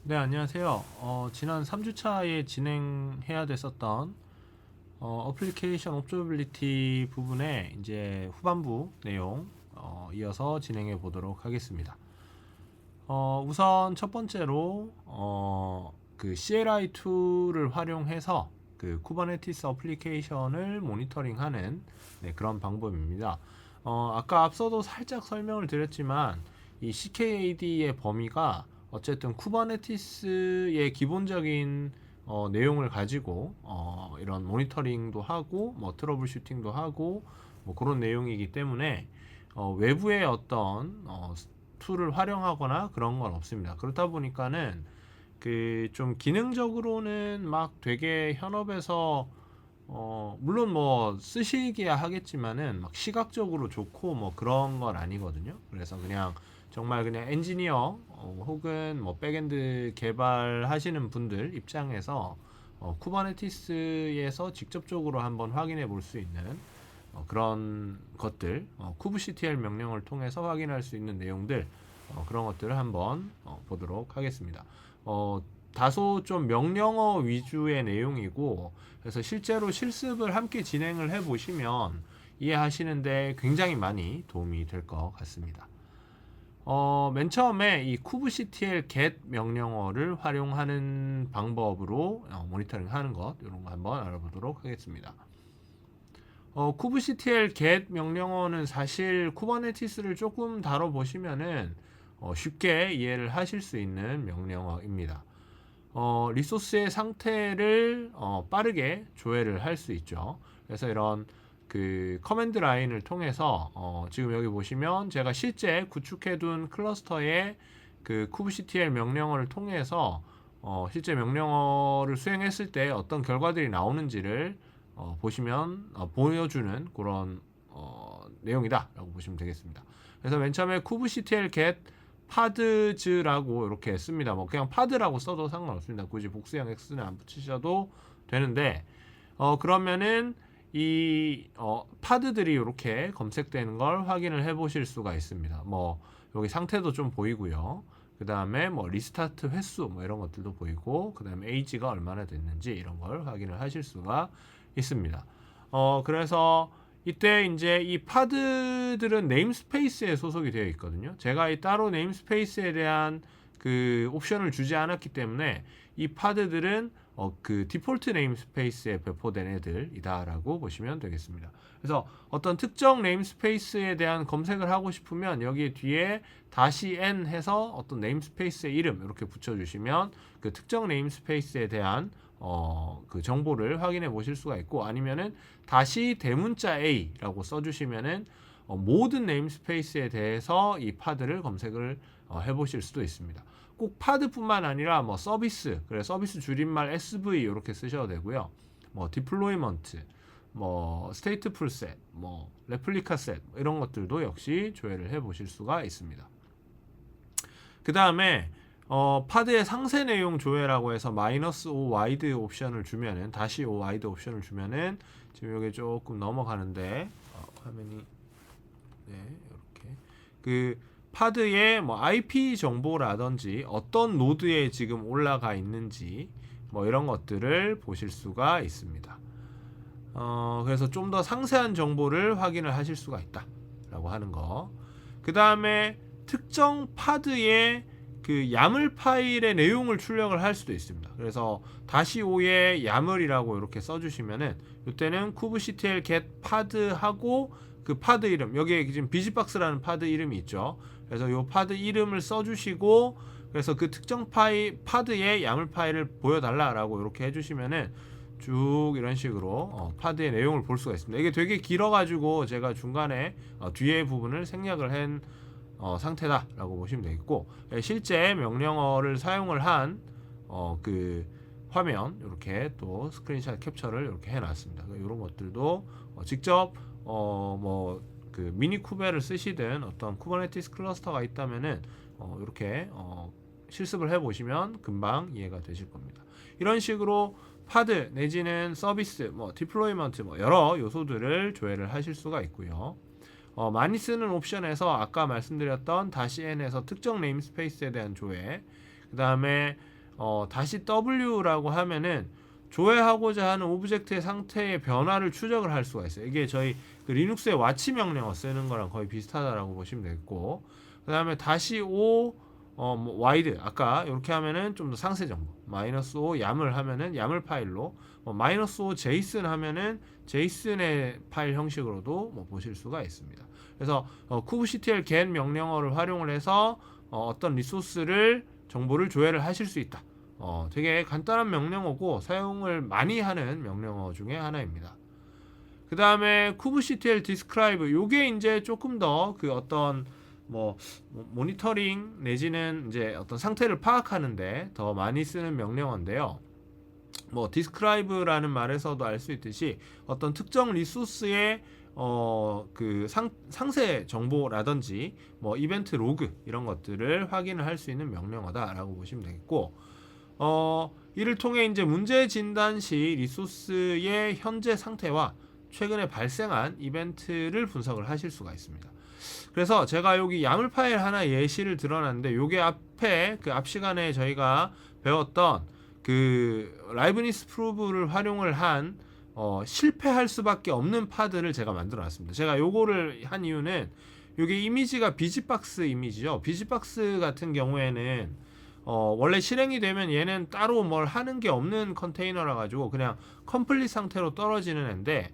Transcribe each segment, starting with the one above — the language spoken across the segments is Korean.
네, 안녕하세요. 지난 3주차에 진행해야 됐었던 어플리케이션 옵저비리티 부분에 이제 후반부 내용 이어서 진행해 보도록 하겠습니다. 우선 첫 번째로 그 CLI2를 활용해서 그 쿠버네티스 어플리케이션을 모니터링하는 그런 방법입니다. 아까 앞서도 살짝 설명을 드렸지만 이 CKAD의 범위가 어쨌든 쿠버네티스의 기본적인 내용을 가지고 이런 모니터링도 하고 뭐 트러블 슈팅도 하고 뭐 그런 내용이기 때문에 외부의 어떤 툴을 활용하거나 그런 건 없습니다. 그렇다 보니까는 그 좀 기능적으로는 막 되게 현업에서 물론 뭐 쓰시기야 하겠지만은 막 시각적으로 좋고 뭐 그런 건 아니거든요. 그래서 그냥 정말 그냥 엔지니어 혹은 뭐 백엔드 개발하시는 분들 입장에서 쿠버네티스에서 직접적으로 한번 확인해 볼 수 있는 그런 것들, kubectl 명령을 통해서 확인할 수 있는 내용들, 그런 것들을 한번 보도록 하겠습니다. 다소 좀 명령어 위주의 내용이고, 그래서 실제로 실습을 함께 진행을 해 보시면 이해하시는데 굉장히 많이 도움이 될 것 같습니다. 맨 처음에 이 kubectl get 명령어를 활용하는 방법으로 모니터링 하는 것, 이런 거 한번 알아보도록 하겠습니다. kubectl get 명령어는 사실 쿠버네티스를 조금 다뤄보시면은 쉽게 이해를 하실 수 있는 명령어입니다. 리소스의 상태를 빠르게 조회를 할 수 있죠. 그래서 이런 그 커맨드 라인을 통해서 지금 여기 보시면 제가 실제 구축해둔 클러스터의 그 kubectl 명령어를 통해서 실제 명령어를 수행했을 때 어떤 결과들이 나오는지를 보시면 보여주는 그런 내용이다라고 보시면 되겠습니다. 그래서 맨 처음에 kubectl get 파드즈라고 이렇게 씁니다. 뭐 그냥 파드라고 써도 상관없습니다. 굳이 복수형 x는 안 붙이셔도 되는데 그러면은 이 파드들이 이렇게 검색되는 걸 확인을 해 보실 수가 있습니다. 뭐 여기 상태도 좀 보이고요. 그 다음에 뭐 리스타트 횟수 뭐 이런 것들도 보이고, 그 다음에 에이지가 얼마나 됐는지 이런 걸 확인을 하실 수가 있습니다. 그래서 이때 이제 이 파드들은 네임스페이스에 소속이 되어 있거든요. 제가 이 따로 네임스페이스에 대한 그 옵션을 주지 않았기 때문에 이 파드들은 그 디폴트 네임스페이스에 배포된 애들이다라고 보시면 되겠습니다. 그래서 어떤 특정 네임스페이스에 대한 검색을 하고 싶으면 여기 뒤에 -n 해서 어떤 네임스페이스의 이름 이렇게 붙여주시면 그 특정 네임스페이스에 대한 그 정보를 확인해 보실 수가 있고, 아니면은 다시 대문자 A라고 써주시면은 모든 네임스페이스에 대해서 이 파드를 검색을 해 보실 수도 있습니다. 꼭 파드뿐만 아니라 뭐 서비스, 그래 서비스 줄임말 SV 이렇게 쓰셔도 되고요. 뭐 디플로이먼트, 뭐 스테이트풀 셋, 뭐 레플리카 셋 이런 것들도 역시 조회를 해 보실 수가 있습니다. 그 다음에 파드의 상세 내용 조회라고 해서 -5 와이드 옵션을 주면은, 다시 5 와이드 옵션을 주면은 지금 여기 조금 넘어가는데 화면이 이렇게 그 파드의 뭐 IP 정보라든지 어떤 노드에 지금 올라가 있는지 뭐 이런 것들을 보실 수가 있습니다. 그래서 좀 더 상세한 정보를 확인을 하실 수가 있다라고 하는 거. 그 다음에 특정 파드의 그 야물 파일의 내용을 출력을 할 수도 있습니다. 그래서 -5의 야물이라고 이렇게 써주시면은 이때는 kubectl get 파드하고 그 파드 이름, 여기에 지금 비즈박스라는 파드 이름이 있죠. 그래서 이 파드 이름을 써주시고, 그래서 그 특정 파드의 야물 파일을 보여달라라고 이렇게 해주시면은 쭉 이런 식으로 파드의 내용을 볼 수가 있습니다. 이게 되게 길어가지고 제가 중간에 뒤에 부분을 생략을 한 상태다라고 보시면 되겠고, 실제 명령어를 사용을 한 그 화면 이렇게 또 스크린샷 캡처를 이렇게 해놨습니다. 이런 것들도 직접 뭐 그 미니 쿠베를 쓰시든 어떤 쿠버네티스 클러스터가 있다면은 이렇게 실습을 해보시면 금방 이해가 되실 겁니다. 이런 식으로 파드 내지는 서비스, 뭐 디플로이먼트, 뭐 여러 요소들을 조회를 하실 수가 있고요. 많이 쓰는 옵션에서 아까 말씀드렸던 -n에서 특정 네임스페이스에 대한 조회, 그 다음에 다시 W라고 하면은 조회하고자 하는 오브젝트의 상태의 변화를 추적을 할 수가 있어요. 이게 저희 그 리눅스의 와치 명령어 쓰는 거랑 거의 비슷하다라고 보시면 되겠고, 그 다음에 다시 O 뭐 와이드 아까 이렇게 하면은 좀 더 상세 정보, -O YAML 하면은 YAML 파일로, -O JSON 하면은 JSON의 파일 형식으로도 뭐 보실 수가 있습니다. 그래서 kubectl get 명령어를 활용을 해서 어떤 리소스를 정보를 조회를 하실 수 있다. 되게 간단한 명령어고 사용을 많이 하는 명령어 중에 하나입니다. 그 다음에 kubectl describe, 요게 이제 조금 더 그 어떤 모니터링 내지는 이제 어떤 상태를 파악하는데 더 많이 쓰는 명령어인데요. describe라는 말에서도 알 수 있듯이 어떤 특정 리소스의 그 상세 정보라든지 이벤트 로그 이런 것들을 확인을 할 수 있는 명령어다라고 보시면 되겠고, 이를 통해 이제 문제 진단 시 리소스의 현재 상태와 최근에 발생한 이벤트를 분석을 하실 수가 있습니다. 그래서 제가 여기 야물 파일 하나 예시를 들어놨는데, 요게 앞에 그 앞 시간에 저희가 배웠던 그 라이브니스 프로브를 활용을 한 실패할 수밖에 없는 파드를 제가 만들어 놨습니다. 제가 요거를 한 이유는 요게 이미지가 비지박스 이미지죠. 비지박스 같은 경우에는 원래 실행이 되면 얘는 따로 뭘 하는 게 없는 컨테이너라 가지고 그냥 컴플릿 상태로 떨어지는 앤데,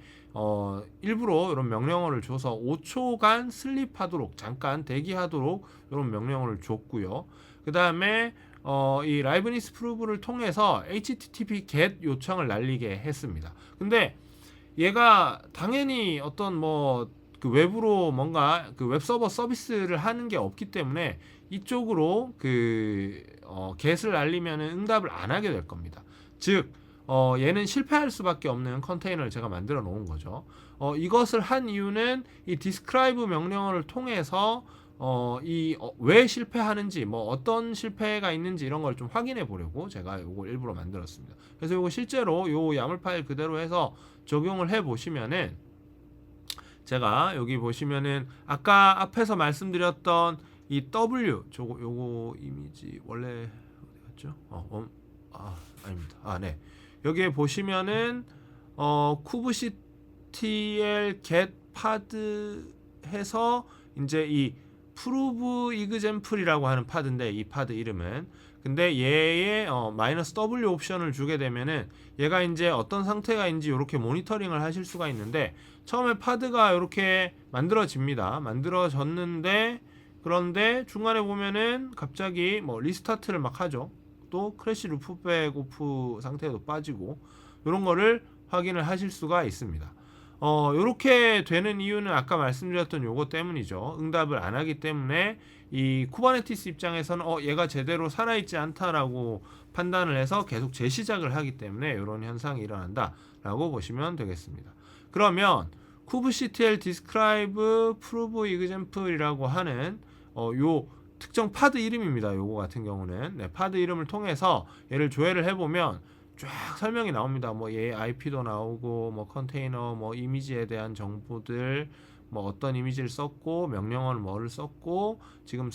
일부러 이런 명령어를 줘서 5초간 슬립하도록, 잠깐 대기하도록 이런 명령어를 줬고요. 그 다음에 이 라이브니스 프로브를 통해서 HTTP GET 요청을 날리게 했습니다. 근데 얘가 당연히 어떤 그 외부로 뭔가 그 웹서버 서비스를 하는 게 없기 때문에 이쪽으로 그 get을 날리면은 응답을 안 하게 될 겁니다. 즉 얘는 실패할 수밖에 없는 컨테이너를 제가 만들어 놓은 거죠. 이것을 한 이유는 이 describe 명령어를 통해서 왜 실패하는지, 어떤 실패가 있는지 이런 걸 좀 확인해 보려고 제가 이걸 일부러 만들었습니다. 그래서 이거 실제로 요 야물 파일 그대로 해서 적용을 해 보시면은, 제가 여기 보시면은 아까 앞에서 말씀드렸던 이 W, 요거 이미지 원래 어디 갔죠? 아닙니다. 네. 여기에 보시면은 kubectl get pod 해서 이제 이 prove example이라고 하는 파드인데, 이 파드 이름은, 근데 얘의 -W 옵션을 주게 되면은 얘가 이제 어떤 상태가인지 이렇게 모니터링을 하실 수가 있는데, 처음에 파드가 이렇게 만들어졌는데 그런데 중간에 보면은 갑자기 리스타트를 막 하죠. 또 크래시 루프백 오프 상태도 빠지고, 이런 거를 확인을 하실 수가 있습니다. 요렇게 되는 이유는 아까 말씀드렸던 요거 때문이죠. 응답을 안 하기 때문에 이 쿠버네티스 입장에서는 얘가 제대로 살아있지 않다라고 판단을 해서 계속 재시작을 하기 때문에 이런 현상이 일어난다 라고 보시면 되겠습니다. 그러면 kubectl describe prove example이라고 하는 요 특정 파드 이름입니다. 요거 같은 경우는 파드 이름을 통해서 얘를 조회를 해보면 쫙 설명이 나옵니다. 얘 IP도 나오고 컨테이너 이미지에 대한 정보들, 어떤 이미지를 썼고 명령어는 뭐를 썼고 지금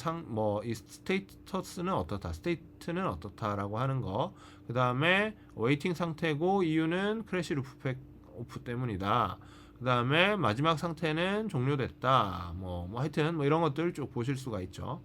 이 스테이터스는 어떻다, 스테이트는 어떻다라고 하는 거, 그 다음에 웨이팅 상태고 이유는 크래시 루프백 오프 때문이다. 그 다음에 마지막 상태는 종료됐다. 하여튼 이런 것들 쭉 보실 수가 있죠.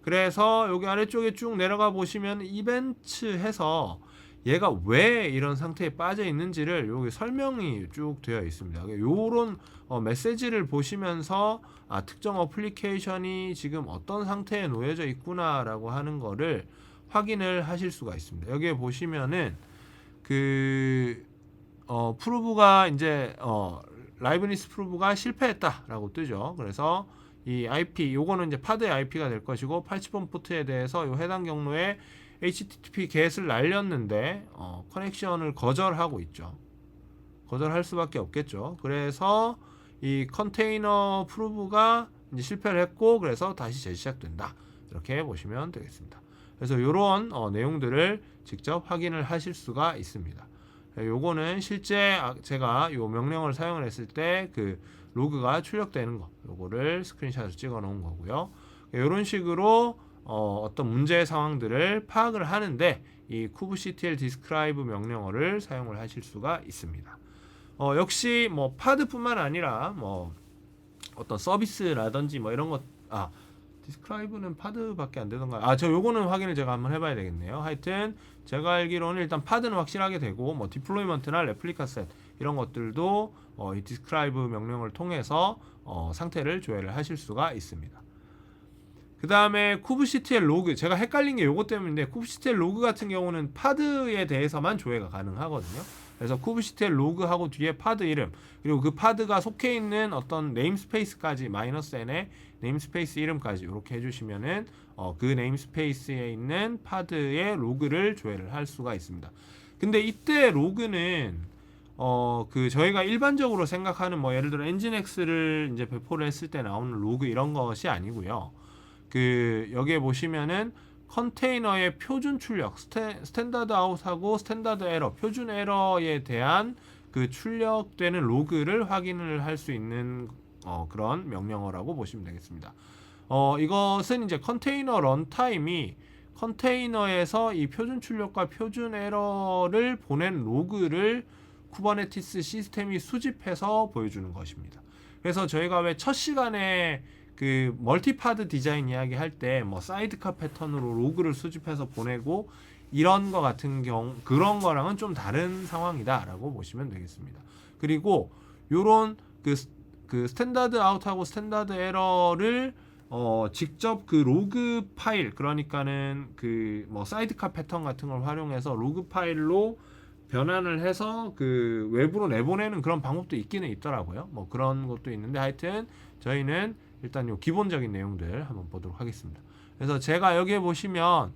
그래서 여기 아래쪽에 쭉 내려가 보시면 이벤트 해서 얘가 왜 이런 상태에 빠져 있는지를 여기 설명이 쭉 되어 있습니다. 요런 메시지를 보시면서 특정 어플리케이션이 지금 어떤 상태에 놓여져 있구나라고 하는 거를 확인을 하실 수가 있습니다. 여기에 보시면은 그 프루브가 이제 라이브니스 프루브가 실패했다라고 뜨죠. 그래서 이 IP, 요거는 이제 파드의 IP가 될 것이고 80번 포트에 대해서 요 해당 경로에 HTTP get을 날렸는데 커넥션을 거절하고 있죠. 거절할 수밖에 없겠죠. 그래서 이 컨테이너 프루브가 이제 실패를 했고, 그래서 다시 재시작된다. 이렇게 보시면 되겠습니다. 그래서 이런 내용들을 직접 확인을 하실 수가 있습니다. 요거는 실제 제가 요 명령어를 사용을 했을 때 그 로그가 출력되는 거, 요거를 스크린샷을 찍어 놓은 거고요. 이런 식으로 어떤 문제 상황들을 파악을 하는데 이 kubectl describe 명령어를 사용을 하실 수가 있습니다. 역시 뭐 파드뿐만 아니라 뭐 어떤 서비스라든지 뭐 이런 것, 디스크라이브는 파드밖에 안 되던가. 저 요거는 확인을 제가 한번 해봐야 되겠네요. 하여튼 제가 알기로는 일단 파드는 확실하게 되고 뭐 디플로이먼트나 레플리카 셋 이런 것들도 이 디스크라이브 명령을 통해서 상태를 조회를 하실 수가 있습니다. 그 다음에 kubectl 로그, 제가 헷갈린 게 요거 때문인데 kubectl 로그 같은 경우는 파드에 대해서만 조회가 가능하거든요. 그래서 kubectl 로그하고 뒤에 파드 이름, 그리고 그 파드가 속해 있는 어떤 네임스페이스까지 -n의 네임스페이스 이름까지 이렇게 해주시면은 그 네임스페이스에 있는 파드의 로그를 조회를 할 수가 있습니다. 근데 이때 로그는 저희가 일반적으로 생각하는 뭐 예를 들어 엔진X를 이제 배포를 했을 때 나오는 로그 이런 것이 아니고요. 여기에 보시면은 컨테이너의 표준 출력, 스탠다드 아웃하고 스탠다드 에러, 표준 에러에 대한 그 출력되는 로그를 확인을 할 수 있는 그런 명령어라고 보시면 되겠습니다. 이것은 이제 컨테이너 런타임이 컨테이너에서 이 표준 출력과 표준 에러를 보낸 로그를 쿠버네티스 시스템이 수집해서 보여주는 것입니다. 그래서 저희가 왜 첫 시간에 그 멀티파드 디자인 이야기 할 때 뭐 사이드카 패턴으로 로그를 수집해서 보내고 이런 거 같은 경우 그런 거랑은 좀 다른 상황이다라고 보시면 되겠습니다. 그리고 요런 그 스탠다드 아웃하고 스탠다드 에러를 직접 그 로그 파일, 그러니까는 그 뭐 사이드카 패턴 같은 걸 활용해서 로그 파일로 변환을 해서 그 외부로 내보내는 그런 방법도 있기는 있더라고요. 뭐 그런 것도 있는데 하여튼 저희는 일단 요 기본적인 내용들 한번 보도록 하겠습니다. 그래서 제가 여기에 보시면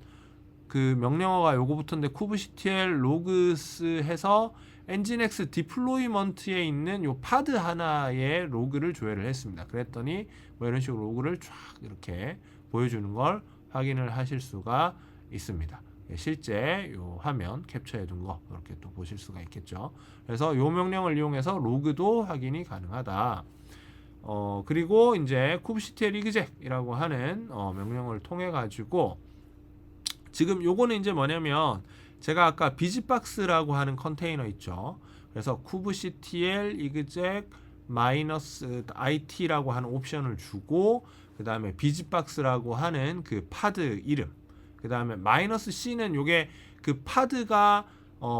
그 명령어가 요거부터인데 kubectl logs 해서 엔진X 디플로이먼트에 있는 요 파드 하나의 로그를 조회를 했습니다. 그랬더니 뭐 이런 식으로 로그를 쫙 이렇게 보여주는 걸 확인을 하실 수가 있습니다. 실제 요 화면 캡처해 둔 거 이렇게 또 보실 수가 있겠죠. 그래서 요 명령을 이용해서 로그도 확인이 가능하다. 그리고 이제 kubectl exec이라고 하는 명령을 통해 가지고 지금 요거는 이제 뭐냐면 제가 아까 비즈박스라고 하는 컨테이너 있죠. 그래서 kubectl exec -it라고 하는 옵션을 주고 그 다음에 비즈박스라고 하는 그 파드 이름, 그 다음에 -c는 요게 그 파드가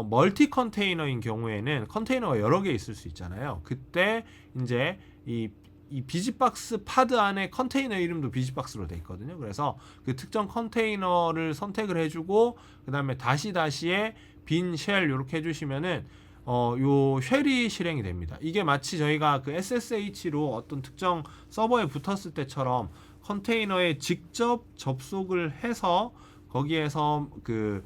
멀티 컨테이너인 경우에는 컨테이너가 여러 개 있을 수 있잖아요. 그때 이제 이 비즈박스 파드 안에 컨테이너 이름도 비즈박스로 되어 있거든요. 그래서 그 특정 컨테이너를 선택을 해주고 그 다음에 다시에 빈 쉘 이렇게 해주시면은 요 쉘이 실행이 됩니다. 이게 마치 저희가 그 SSH로 어떤 특정 서버에 붙었을 때처럼 컨테이너에 직접 접속을 해서 거기에서 그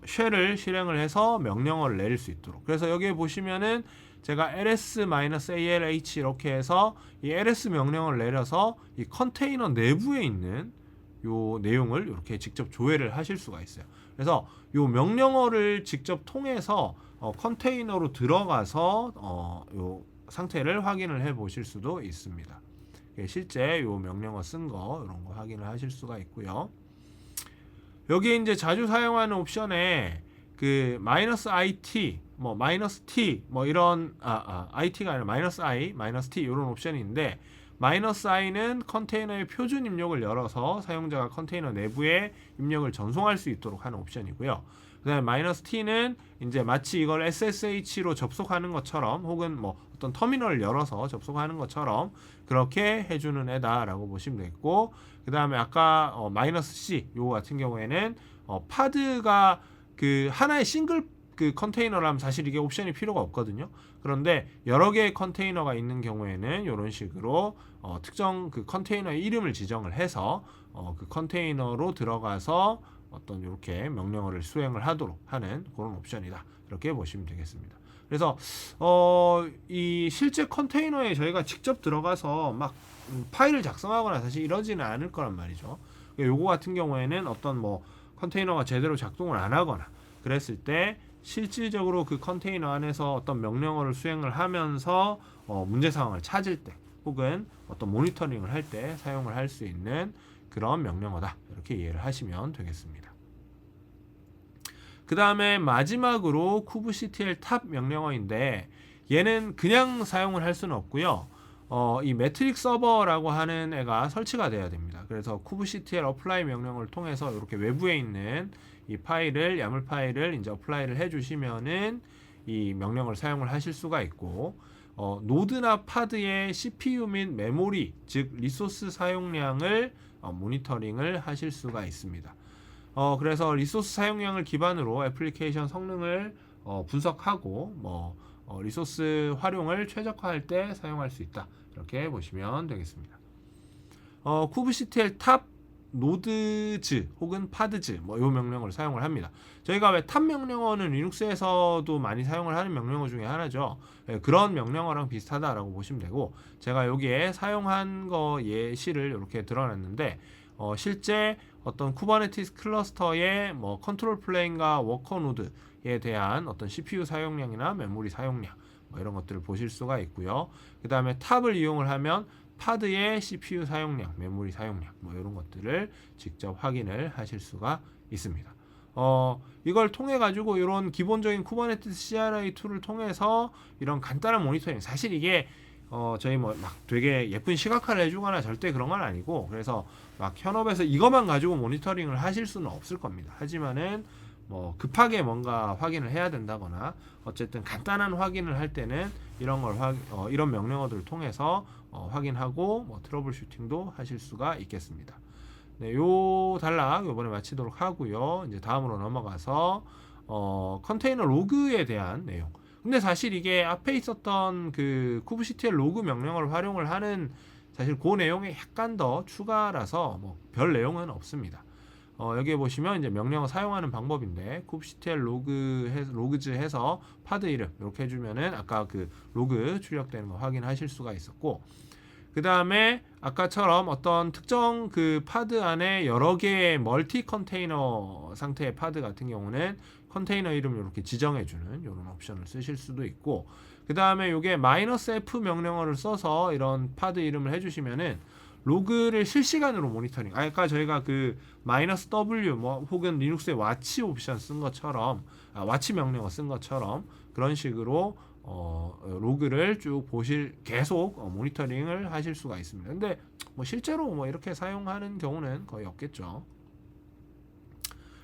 쉘을 실행을 해서 명령어를 내릴 수 있도록. 그래서 여기에 보시면은 제가 ls-alh 이렇게 해서 이 ls 명령을 내려서 이 컨테이너 내부에 있는 요 내용을 이렇게 직접 조회를 하실 수가 있어요. 그래서 요 명령어를 직접 통해서 컨테이너로 들어가서 요 상태를 확인을 해 보실 수도 있습니다. 실제 요 명령어 쓴 거 이런 거 확인을 하실 수가 있고요. 여기 이제 자주 사용하는 옵션에 그 -it, 뭐 -t, 뭐 이런 it가 아니라 -i, -t 이런 옵션이 있는데 -i는 컨테이너의 표준 입력을 열어서 사용자가 컨테이너 내부에 입력을 전송할 수 있도록 하는 옵션이고요. 그다음에 -t는 이제 마치 이걸 SSH로 접속하는 것처럼 혹은 뭐 어떤 터미널을 열어서 접속하는 것처럼 그렇게 해주는 애다라고 보시면 되겠고, 그 다음에 아까 -c 요거 같은 경우에는 파드가 그 하나의 싱글 그 컨테이너라면 사실 이게 옵션이 필요가 없거든요. 그런데 여러 개의 컨테이너가 있는 경우에는 이런 식으로 특정 그 컨테이너의 이름을 지정을 해서 그 컨테이너로 들어가서 어떤 이렇게 명령어를 수행을 하도록 하는 그런 옵션이다. 이렇게 보시면 되겠습니다. 그래서 이 실제 컨테이너에 저희가 직접 들어가서 막 파일을 작성하거나 사실 이러지는 않을 거란 말이죠. 요거 같은 경우에는 어떤 뭐 컨테이너가 제대로 작동을 안 하거나 그랬을 때 실질적으로 그 컨테이너 안에서 어떤 명령어를 수행을 하면서 문제 상황을 찾을 때 혹은 어떤 모니터링을 할 때 사용을 할 수 있는 그런 명령어다. 이렇게 이해를 하시면 되겠습니다. 그 다음에 마지막으로 kubectl 탑 명령어인데 얘는 그냥 사용을 할 수는 없고요. 이 매트릭 서버라고 하는 애가 설치가 돼야 됩니다. 그래서 kubectl apply 명령을 통해서 이렇게 외부에 있는 이 파일을 야물 파일을 이제 어플라이를 해주시면은 이 명령을 사용을 하실 수가 있고 노드나 파드의 CPU 및 메모리 즉 리소스 사용량을 모니터링을 하실 수가 있습니다. 그래서 리소스 사용량을 기반으로 애플리케이션 성능을 분석하고 리소스 활용을 최적화할 때 사용할 수 있다. 이렇게 보시면 되겠습니다. kubectl 탑 노드즈 혹은 파드즈 이 명령어를 사용을 합니다. 저희가 왜 탑 명령어는 리눅스에서도 많이 사용을 하는 명령어 중에 하나죠. 그런 명령어랑 비슷하다라고 보시면 되고 제가 여기에 사용한 거 예시를 이렇게 드러냈는데 실제 어떤 쿠버네티스 클러스터의 컨트롤 플레인과 워커 노드에 대한 어떤 CPU 사용량이나 메모리 사용량 이런 것들을 보실 수가 있고요. 그 다음에 탑을 이용을 하면 파드의 CPU 사용량, 메모리 사용량 이런 것들을 직접 확인을 하실 수가 있습니다. 이걸 통해 가지고 이런 기본적인 쿠버네티스 CRI 툴을 통해서 이런 간단한 모니터링 사실 이게 저희 막 되게 예쁜 시각화를 해주거나 절대 그런 건 아니고 그래서 막 현업에서 이것만 가지고 모니터링을 하실 수는 없을 겁니다. 하지만은 급하게 뭔가 확인을 해야 된다거나 어쨌든 간단한 확인을 할 때는 이런 걸 이런 명령어들을 통해서 확인하고 트러블 슈팅도 하실 수가 있겠습니다. 네, 요 단락 요번에 마치도록 하고요. 이제 다음으로 넘어가서 컨테이너 로그에 대한 내용. 근데 사실 이게 앞에 있었던 그 kubectl 로그 명령어를 활용을 하는 사실 그 내용에 약간 더 추가라서 별 내용은 없습니다. 여기에 보시면 이제 명령어 사용하는 방법인데 kubectl 로그즈 해서 파드 이름 이렇게 해주면은 아까 그 로그 출력되는 거 확인하실 수가 있었고 그 다음에 아까처럼 어떤 특정 그 파드 안에 여러 개의 멀티 컨테이너 상태의 파드 같은 경우는 컨테이너 이름을 이렇게 지정해주는 이런 옵션을 쓰실 수도 있고 그 다음에 이게 -f 명령어를 써서 이런 파드 이름을 해주시면은 로그를 실시간으로 모니터링. 아까 저희가 그 -w 혹은 리눅스의 와치 옵션 쓴 것처럼 와치 명령어 쓴 것처럼 그런 식으로 로그를 쭉 계속 모니터링을 하실 수가 있습니다. 근데 실제로 이렇게 사용하는 경우는 거의 없겠죠.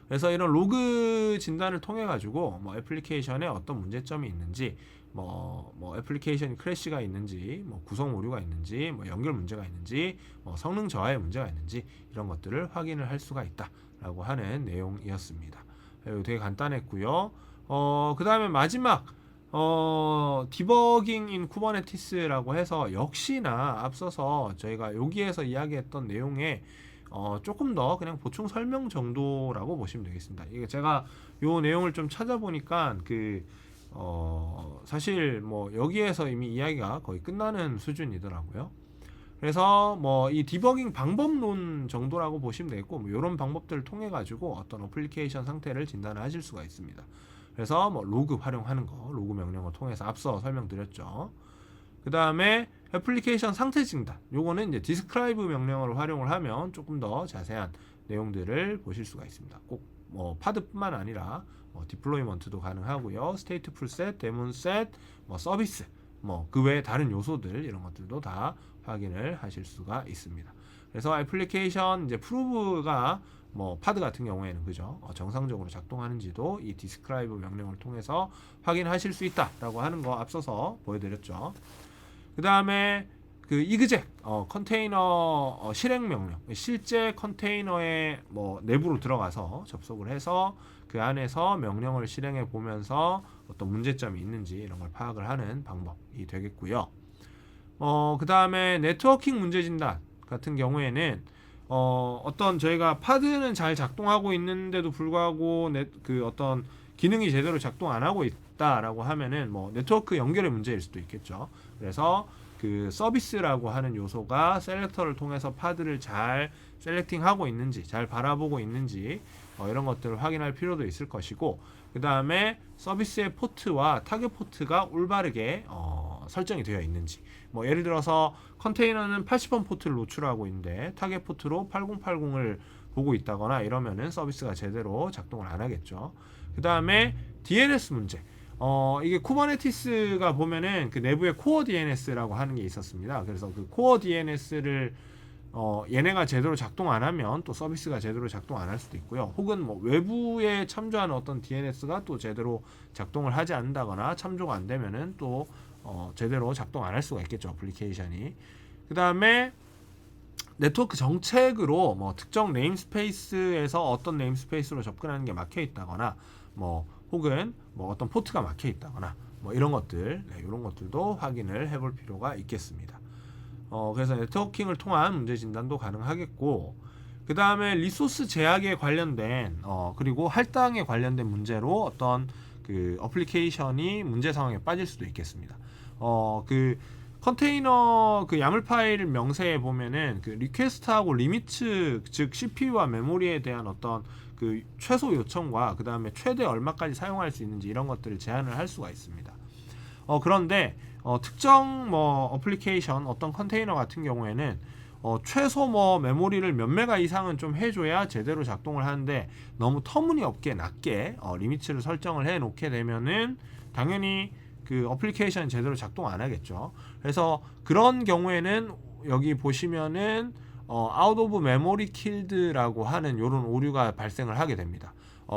그래서 이런 로그 진단을 통해 가지고 애플리케이션에 어떤 문제점이 있는지 애플리케이션 크래시가 있는지 구성 오류가 있는지 연결 문제가 있는지 성능 저하의 문제가 있는지 이런 것들을 확인을 할 수가 있다라고 하는 내용이었습니다. 되게 간단했고요. 그 다음에 마지막 디버깅 인 쿠버네티스라고 해서 역시나 앞서서 저희가 여기에서 이야기했던 내용에 조금 더 그냥 보충 설명 정도라고 보시면 되겠습니다. 이게 제가 요 내용을 좀 찾아보니까 사실 여기에서 이미 이야기가 거의 끝나는 수준이더라고요. 그래서 이 디버깅 방법론 정도라고 보시면 되겠고 이런 방법들을 통해 가지고 어떤 어플리케이션 상태를 진단을 하실 수가 있습니다. 그래서 로그 활용하는 거, 로그 명령을 통해서 앞서 설명드렸죠. 그 다음에 애플리케이션 상태 진단. 요거는 이제 describe 명령어를 활용을 하면 조금 더 자세한 내용들을 보실 수가 있습니다. 꼭 파드뿐만 아니라 디플로이먼트도 가능하고요. 스테이트풀 셋, 데몬 셋, 서비스, 그 외에 다른 요소들 이런 것들도 다 확인을 하실 수가 있습니다. 그래서 애플리케이션 이제 프로브가 파드 같은 경우에는 그죠 정상적으로 작동하는지도 이 describe 명령을 통해서 확인하실 수 있다라고 하는 거 앞서서 보여드렸죠. 그 다음에 그 exec 컨테이너 실행 명령 실제 컨테이너의 내부로 들어가서 접속을 해서 그 안에서 명령을 실행해 보면서 어떤 문제점이 있는지 이런 걸 파악을 하는 방법이 되겠고요. 그 다음에 네트워킹 문제 진단 같은 경우에는 어떤 저희가 파드는 잘 작동하고 있는데도 불구하고 그 어떤 기능이 제대로 작동 안 하고 있다라고 하면은 네트워크 연결의 문제일 수도 있겠죠. 그래서 그 서비스라고 하는 요소가 셀렉터를 통해서 파드를 잘 셀렉팅하고 있는지 잘 바라보고 있는지 이런 것들을 확인할 필요도 있을 것이고 그 다음에 서비스의 포트와 타겟 포트가 올바르게 설정이 되어 있는지. 뭐 예를 들어서 컨테이너는 80번 포트를 노출하고 있는데 타겟 포트로 8080을 보고 있다거나 이러면은 서비스가 제대로 작동을 안 하겠죠. 그 다음에 DNS 문제. 이게 쿠버네티스가 보면은 그 내부에 코어 DNS라고 하는 게 있었습니다. 그래서 그 코어 DNS를 얘네가 제대로 작동 안 하면 또 서비스가 제대로 작동 안 할 수도 있고요. 혹은 뭐 외부에 참조하는 어떤 DNS가 또 제대로 작동을 하지 않는다거나 참조가 안 되면은 또 제대로 작동 안 할 수가 있겠죠. 어플리케이션이. 그 다음에 네트워크 정책으로 뭐 특정 네임스페이스에서 어떤 네임스페이스로 접근하는 게 막혀 있다거나 뭐 혹은 뭐 어떤 포트가 막혀 있다거나 뭐 이런 것들, 이런 것들도 확인을 해볼 필요가 있겠습니다. 그래서 네트워킹을 통한 문제 진단도 가능하겠고, 그 다음에 리소스 제약에 관련된 그리고 할당에 관련된 문제로 어떤 그 어플리케이션이 문제 상황에 빠질 수도 있겠습니다. 그 컨테이너 그 야물 파일 명세에 보면은 그 리퀘스트하고 리미트, 즉 CPU와 메모리에 대한 어떤 그 최소 요청과 그 다음에 최대 얼마까지 사용할 수 있는지 이런 것들을 제한을 할 수가 있습니다. 그런데 특정 뭐 어플리케이션 어떤 컨테이너 같은 경우에는 최소 뭐 메모리를 몇 메가 이상은 좀 해줘야 제대로 작동을 하는데 너무 터무니없게 낮게 리미트를 설정을 해 놓게 되면은 당연히 그 어플리케이션 제대로 작동 안 하겠죠. 그래서 그런 경우에는 여기 보시면은 out of memory killed라고 하는 이런 오류가 발생을 하게 됩니다.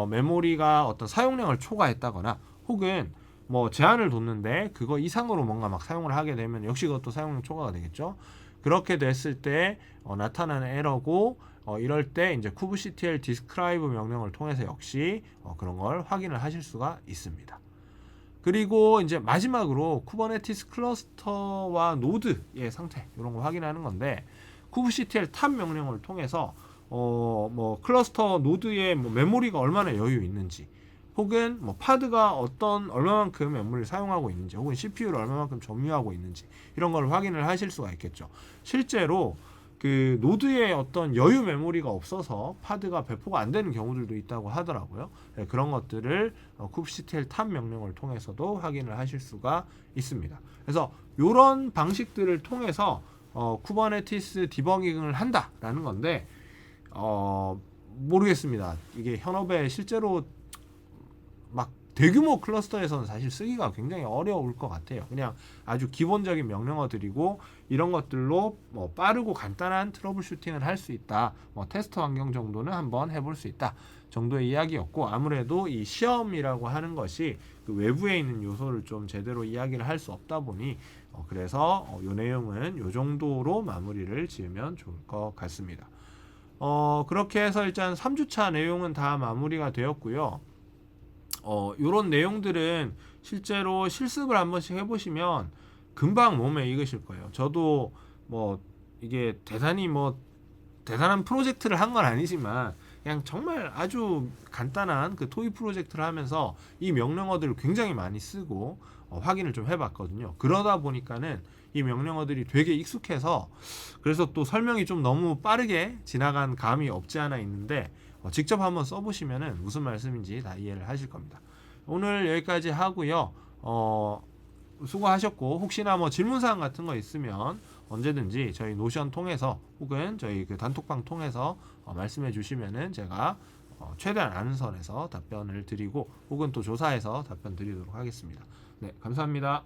메모리가 어떤 사용량을 초과했다거나 혹은 뭐 제한을 뒀는데 그거 이상으로 뭔가 막 사용을 하게 되면 역시 그것도 사용량 초과가 되겠죠. 그렇게 됐을 때 나타나는 에러고 이럴 때 이제 kubectl describe 명령을 통해서 역시 그런 걸 확인을 하실 수가 있습니다. 그리고 이제 마지막으로 쿠버네티스 클러스터와 노드의 상태 이런 거 확인하는 건데 kubectl 탑 명령을 통해서 뭐 클러스터 노드의 뭐 메모리가 얼마나 여유 있는지 혹은 뭐 파드가 얼마만큼 메모리를 사용하고 있는지 혹은 CPU를 얼마만큼 점유하고 있는지 이런 걸 확인을 하실 수가 있겠죠. 실제로 그 노드에 어떤 여유 메모리가 없어서 파드가 배포가 안 되는 경우들도 있다고 하더라고요. 네, 그런 것들을 kubectl 탑 명령을 통해서도 확인을 하실 수가 있습니다. 그래서 이런 방식들을 통해서 쿠버네티스 디버깅을 한다라는 건데 모르겠습니다. 이게 현업에 실제로 막 대규모 클러스터에서는 사실 쓰기가 굉장히 어려울 것 같아요. 그냥 아주 기본적인 명령어들이고 이런 것들로 뭐 빠르고 간단한 트러블 슈팅을 할 수 있다. 뭐 테스트 환경 정도는 한번 해볼 수 있다. 정도의 이야기였고 아무래도 이 시험이라고 하는 것이 그 외부에 있는 요소를 좀 제대로 이야기를 할 수 없다 보니 그래서 이 내용은 이 정도로 마무리를 지으면 좋을 것 같습니다. 그렇게 해서 일단 3주차 내용은 다 마무리가 되었고요. 요런 내용들은 실제로 실습을 한 번씩 해보시면 금방 몸에 익으실 거예요. 저도 뭐 이게 대단한 프로젝트를 한 건 아니지만 그냥 정말 아주 간단한 그 토이 프로젝트를 하면서 이 명령어들을 굉장히 많이 쓰고 확인을 좀 해봤거든요. 그러다 보니까는 이 명령어들이 되게 익숙해서 그래서 또 설명이 좀 너무 빠르게 지나간 감이 없지 않아 있는데 직접 한번 써보시면은 무슨 말씀인지 다 이해를 하실 겁니다. 오늘 여기까지 하고요. 수고하셨고 혹시나 뭐 질문사항 같은 거 있으면 언제든지 저희 노션 통해서 혹은 저희 그 단톡방 통해서 말씀해 주시면은 제가 최대한 아는 선에서 답변을 드리고 혹은 또 조사해서 답변 드리도록 하겠습니다. 네, 감사합니다.